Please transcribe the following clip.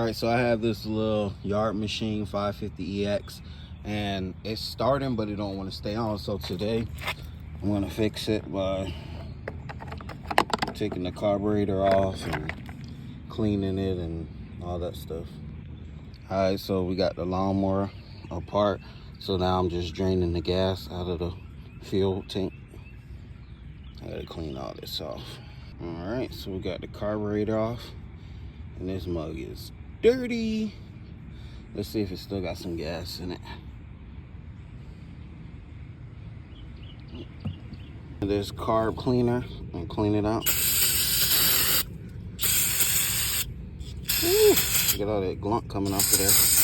Alright, so I have this little yard machine 550EX, and it's starting, but it don't want to stay on. So today I'm gonna fix it by taking the carburetor off and cleaning it and all that stuff. Alright, so we got the lawnmower apart, so now I'm just draining the gas out of the fuel tank. I gotta clean all this off. Alright, so we got the carburetor off, and this mug is dirty. Let's see if it still got some gas in it. This carb cleaner and clean it out. Ooh, look at all that glunk coming off of there.